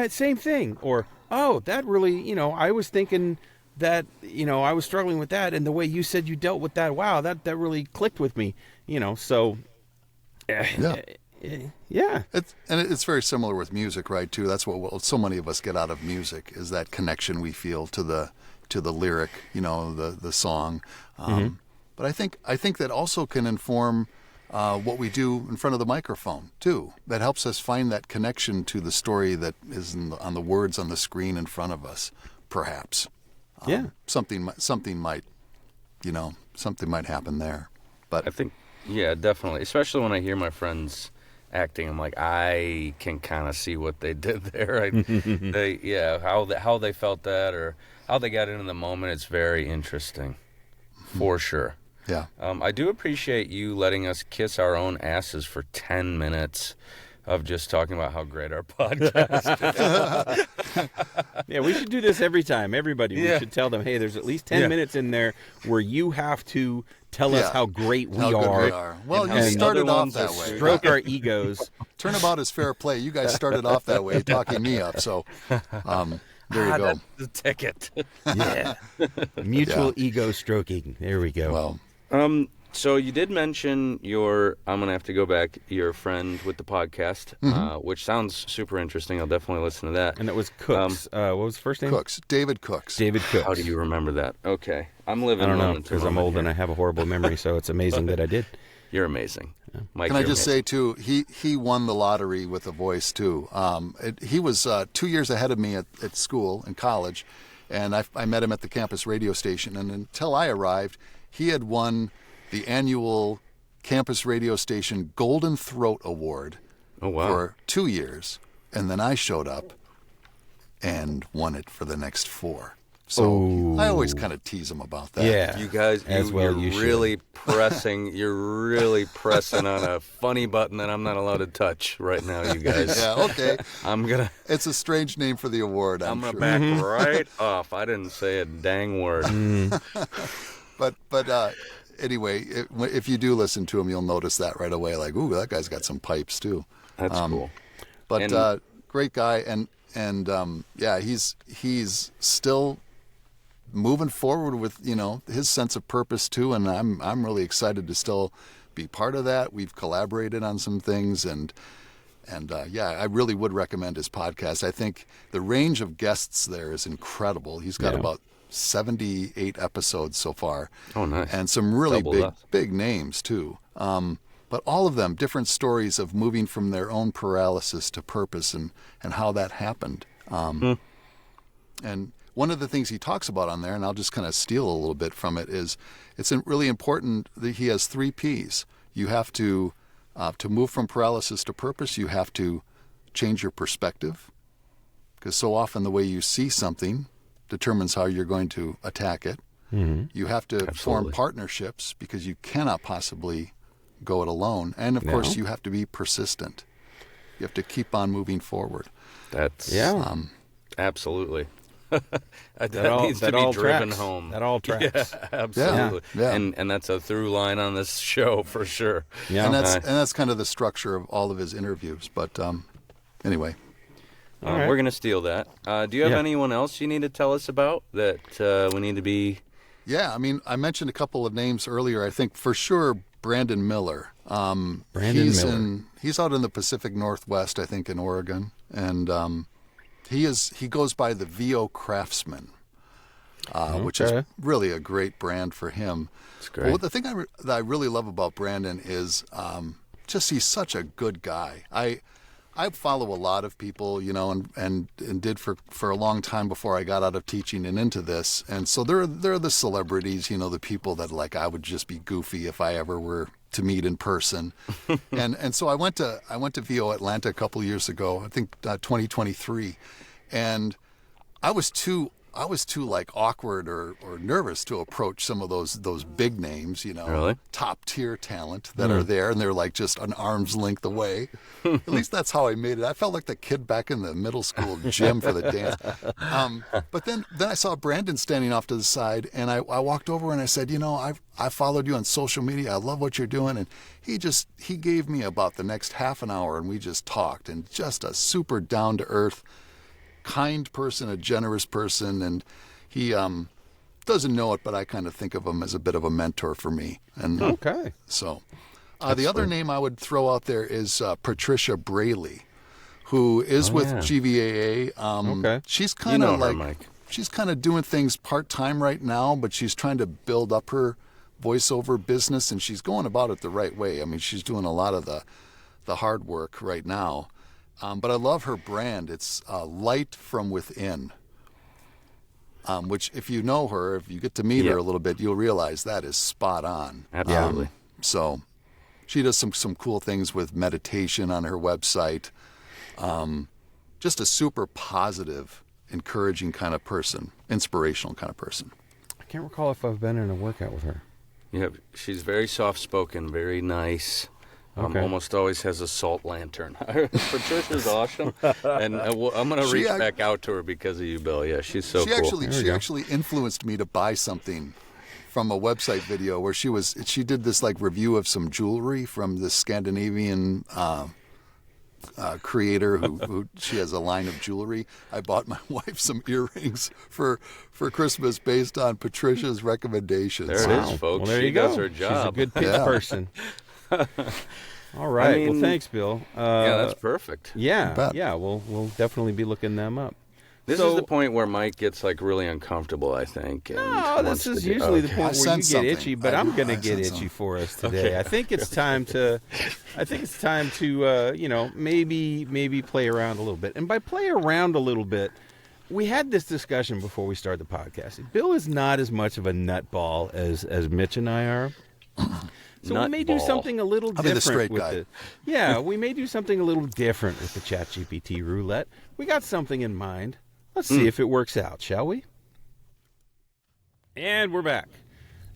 same thing, or oh, that really, I was thinking that, I was struggling with that, and the way you said you dealt with that, wow, that really clicked with me, so. Yeah. It's very similar with music, right, too. That's what so many of us get out of music, is that connection we feel to the lyric, the song. But I think that also can inform what we do in front of the microphone, too. That helps us find that connection to the story that is on the words on the screen in front of us, perhaps. Something might happen there. But I think, definitely. Especially when I hear my friends acting, I'm like, I can kind of see what they did there. How they felt that, or how they got into the moment. It's very interesting, for sure. Yeah. I do appreciate you letting us kiss our own asses for 10 minutes of just talking about how great our podcast is. Yeah, we should do this every time. Everybody, we should tell them, hey, there's at least 10 minutes in there where you have to tell us how great we are. Well, you started off that way. Stroke our egos. Turnabout is fair play. You guys started off that way, talking me up. So there you go. That's the ticket. Yeah. Mutual ego stroking. There we go. Well, so you did mention I'm going to have to go back, your friend with the podcast, which sounds super interesting. I'll definitely listen to that. And it was Cooks. What was the first name? Cooks. David Cooks. David Cooks. How do you remember that? Okay. I'm living I don't know, because I'm old and I have a horrible memory, so it's amazing that I did. You're amazing. Mike, can I just say, too, he won the lottery with a voice, too. He was 2 years ahead of me at school, in college, and I met him at the campus radio station. And until I arrived, he had won the annual campus radio station Golden Throat Award for 2 years. And then I showed up and won it for the next 4. So I always kind of tease him about that. Yeah, you guys, you're really pressing on a funny button that I'm not allowed to touch right now, you guys. Yeah, okay. It's a strange name for the award, I'm sure. Gonna back right off. I didn't say a dang word. But anyway, if you do listen to him, you'll notice that right away. Like, ooh, that guy's got some pipes too. That's cool. But great guy, and yeah, he's still moving forward with his sense of purpose too, and I'm really excited to still be part of that. We've collaborated on some things, and yeah, I really would recommend his podcast. I think the range of guests there is incredible. He's got about 78 episodes so far. Oh, nice. And some really Double big names too. But all of them different stories of moving from their own paralysis to purpose and how that happened. And one of the things he talks about on there, and I'll just kind of steal a little bit from it, is it's really important that he has 3 Ps. You have to move from paralysis to purpose, you have to change your perspective, because so often the way you see something determines how you're going to attack it. Mm-hmm. You have to form partnerships, because you cannot possibly go it alone. And, of course, you have to be persistent. You have to keep on moving forward. That's absolutely. that needs to be driven tracks. home. That all tracks. Yeah, absolutely. Yeah. And that's a through line on this show for sure. Yeah. And that's kind of the structure of all of his interviews. But anyway. All right. We're going to steal that. Do you have anyone else you need to tell us about that we need to be... Yeah, I mean, I mentioned a couple of names earlier. I think for sure Brandon Miller. He's out in the Pacific Northwest, I think, in Oregon. And he goes by the VO Craftsman, which is really a great brand for him. It's great. Well, the thing that I really love about Brandon is just he's such a good guy. I follow a lot of people, and did for a long time before I got out of teaching and into this. And so they're the celebrities, the people that I would just be goofy if I ever were to meet in person. and so I went to VO Atlanta a couple years ago, I think 2023, and I was too awkward or nervous to approach some of those big names, Really? top tier talent that are there, and they're just an arm's length away. At least that's how I made it. I felt like the kid back in the middle school gym for the dance. But then I saw Brandon standing off to the side, and I walked over and I said, I followed you on social media. I love what you're doing. And he gave me about the next half an hour, and we just talked, and just a super down to earth, kind person, a generous person, and he doesn't know it, but I kind of think of him as a bit of a mentor for me. And so the other name I would throw out there is Patricia Braley, who is with GVAA. She's kind of she's kind of doing things part-time right now, but she's trying to build up her voiceover business, and she's going about it the right way. I mean, she's doing a lot of the hard work right now. But I love her brand. It's Light from Within, which if you know her, if you get to meet her a little bit, you'll realize that is spot on. Absolutely. So she does some cool things with meditation on her website. Just a super positive, encouraging kind of person, inspirational kind of person. I can't recall if I've been in a workout with her. Yeah, she's very soft-spoken, very nice. Almost always has a salt lantern. Patricia's awesome, and I'm going to reach back out to her because of you, Bill. Yeah, she's so cool. She actually influenced me to buy something from a website video where she did this review of some jewelry from this Scandinavian creator who she has a line of jewelry. I bought my wife some earrings for Christmas based on Patricia's recommendations. There it is, folks. Well, there she does her job. She's a good pitch person. All right. Well, thanks, Bill. Yeah, that's perfect. Yeah. We'll definitely be looking them up. This is the point where Mike gets really uncomfortable, I think. And this is usually the point where you get itchy, but I'm going to get itchy for us today. Okay. I think it's time to maybe play around a little bit. And by play around a little bit, we had this discussion before we started the podcast. Bill is not as much of a nutball as Mitch and I are. So we may do something a little different. the straight guy. We may do something a little different with the ChatGPT roulette. We got something in mind. Let's see if it works out, shall we? And we're back.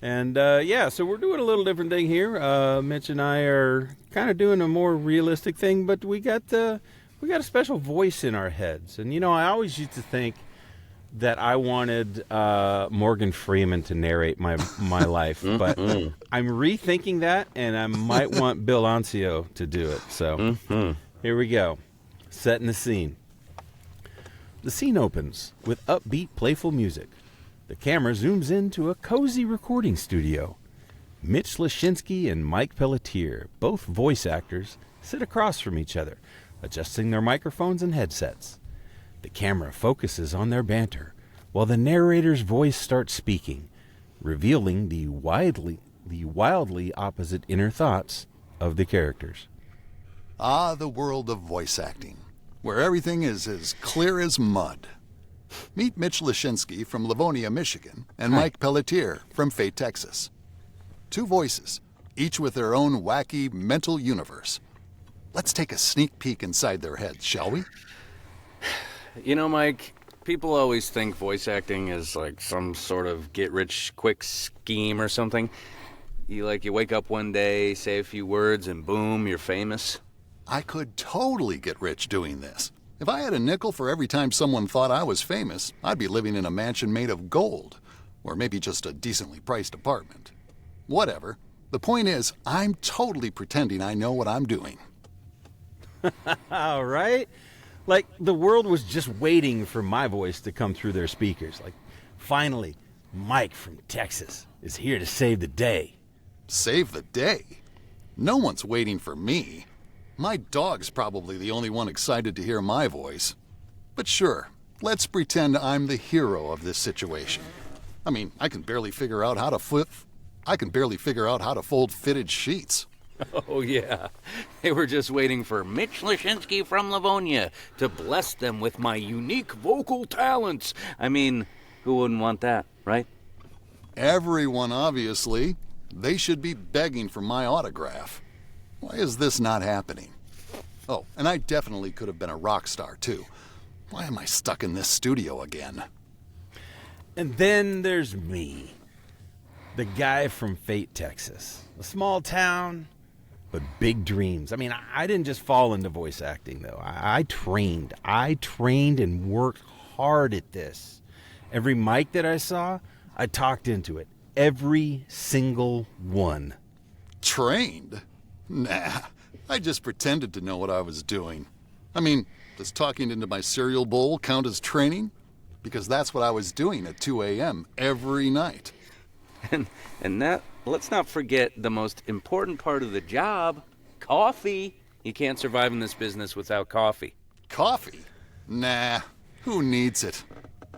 And so we're doing a little different thing here. Mitch and I are kind of doing a more realistic thing, but we got a special voice in our heads. And I always used to think that I wanted Morgan Freeman to narrate my life, but I'm rethinking that, and I might want Bill Anciaux to do it. So here we go. setting the scene. The scene opens with upbeat, playful music. The camera zooms into a cozy recording studio. Mitch Lashinsky and Mike Pelletier, both voice actors, sit across from each other, adjusting their microphones and headsets. The camera focuses on their banter, while the narrator's voice starts speaking, revealing the wildly opposite inner thoughts of the characters. Ah, the world of voice acting, where everything is as clear as mud. Meet Mitch Lashinsky from Livonia, Michigan, and Mike Pelletier from Fate, Texas. Two voices, each with their own wacky mental universe. Let's take a sneak peek inside their heads, shall we? You know, Mike, people always think voice acting is like some sort of get-rich-quick scheme or something. You wake up one day, say a few words, and boom, you're famous. I could totally get rich doing this. If I had a nickel for every time someone thought I was famous, I'd be living in a mansion made of gold, or maybe just a decently priced apartment. Whatever. The point is, I'm totally pretending I know what I'm doing. All right? Like, the world was just waiting for my voice to come through their speakers. Like, finally, Mike from Texas is here to save the day. Save the day? No one's waiting for me. My dog's probably the only one excited to hear my voice. But sure, let's pretend I'm the hero of this situation. I mean, I can barely figure out how to fold fitted sheets. Oh, yeah. They were just waiting for Mitch Lashinsky from Livonia to bless them with my unique vocal talents. I mean, who wouldn't want that, right? Everyone, obviously. They should be begging for my autograph. Why is this not happening? Oh, and I definitely could have been a rock star, too. Why am I stuck in this studio again? And then there's me, the guy from Fate, Texas. A small town, but big dreams. I mean, I didn't just fall into voice acting, though. I trained. I trained and worked hard at this. Every mic that I saw, I talked into it. Every single one. Trained? Nah, I just pretended to know what I was doing. I mean, does talking into my cereal bowl count as training? Because that's what I was doing at 2 a.m. every night. And that, let's not forget the most important part of the job, coffee. You can't survive in this business without coffee. Coffee? Nah, who needs it?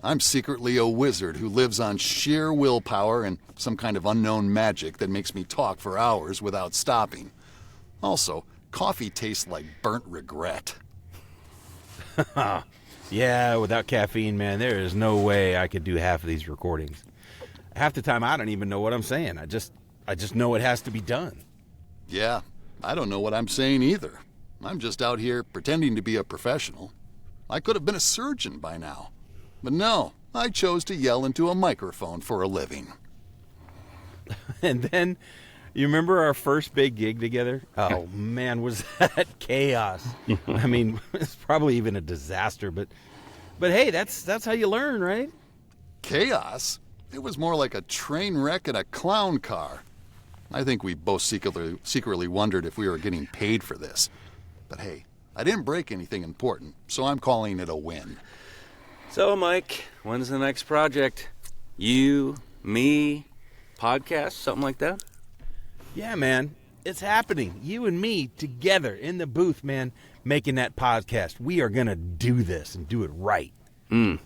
I'm secretly a wizard who lives on sheer willpower and some kind of unknown magic that makes me talk for hours without stopping. Also, coffee tastes like burnt regret. Yeah, without caffeine, man, there is no way I could do half of these recordings. Half the time, I don't even know what I'm saying. I just know it has to be done. Yeah, I don't know what I'm saying either. I'm just out here pretending to be a professional. I could have been a surgeon by now. But no, I chose to yell into a microphone for a living. And then, you remember our first big gig together? Oh, man, was that chaos. I mean, it's probably even a disaster, but hey, that's how you learn, right? Chaos? It was more like a train wreck in a clown car. I think we both secretly wondered if we were getting paid for this. But hey, I didn't break anything important, so I'm calling it a win. So, Mike, when's the next project? You, me, podcast, something like that? Yeah, man, it's happening. You and me together in the booth, man, making that podcast. We are going to do this and do it right. The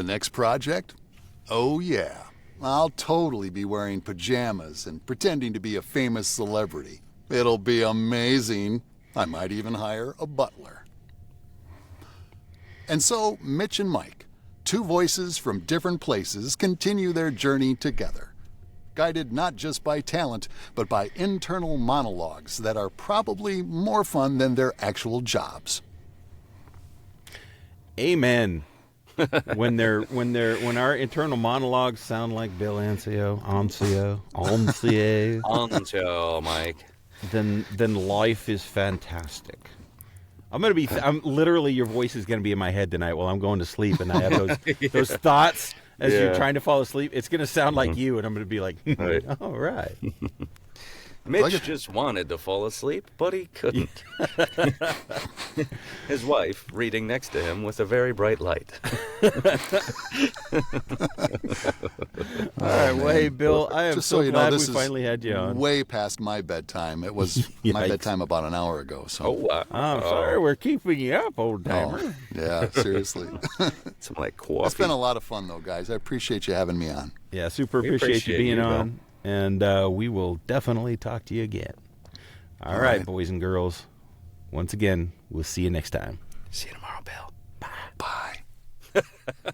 next project? Oh, yeah. I'll totally be wearing pajamas and pretending to be a famous celebrity. It'll be amazing. I might even hire a butler. And so, Mitch and Mike, two voices from different places, continue their journey together, guided not just by talent, but by internal monologues that are probably more fun than their actual jobs. Amen. when our internal monologues sound like Bill Anciaux, Mike. then life is fantastic. I'm literally, your voice is gonna be in my head tonight while I'm going to sleep, and I have those thoughts as you're trying to fall asleep. It's gonna sound like you, and I'm gonna be like, Right. all right. Mitch just wanted to fall asleep, but he couldn't. His wife reading next to him with a very bright light. All right, well, hey, Bill, I am Just so you know, glad we this is finally had you on. way past my bedtime. It was my Yikes. bedtime about an hour ago. So. Oh, wow. I'm sorry we're keeping you up, old timer. Oh, yeah, seriously. Some like coffee. It's been a lot of fun, though, guys. I appreciate you having me on. Yeah, super We appreciate you appreciate being you, Bill. on, and we will definitely talk to you again. All right, boys and girls. Once again, we'll see you next time. See you tomorrow, Bill. Bye.